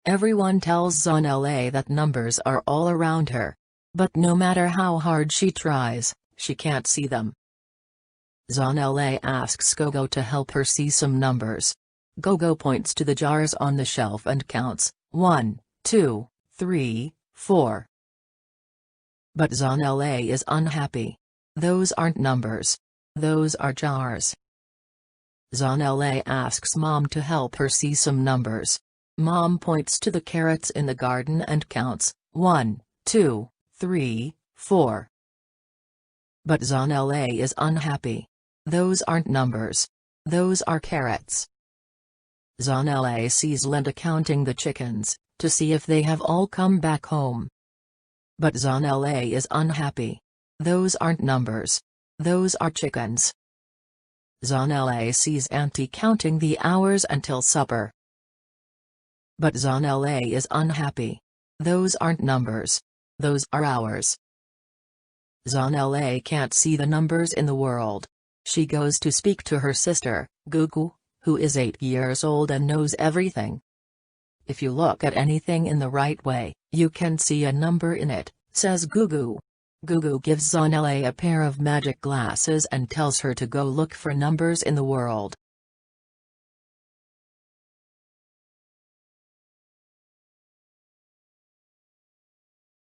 Everyone tells Zanele that numbers are all around her. But no matter how hard she tries, she can't see them. Zanele asks Gogo to help her see some numbers. Gogo points to the jars on the shelf and counts, 1, 2, 3, 4. But Zanele is unhappy. Those aren't numbers. Those are jars. Zanele asks Mom to help her see some numbers. Mom points to the carrots in the garden and counts, 1, 2, 3, 4. But Zanele is unhappy. Those aren't numbers. Those are carrots. Zanele sees Linda counting the chickens, to see if they have all come back home. But Zanele is unhappy. Those aren't numbers. Those are chickens. Zanele sees Auntie counting the hours until supper. But Zanele is unhappy. Those aren't numbers. Those are hours. Zanele can't see the numbers in the world. She goes to speak to her sister, Gugu, who is 8 years old and knows everything. If you look at anything in the right way, you can see a number in it, says Gugu. Gugu gives Zanele a pair of magic glasses and tells her to go look for numbers in the world.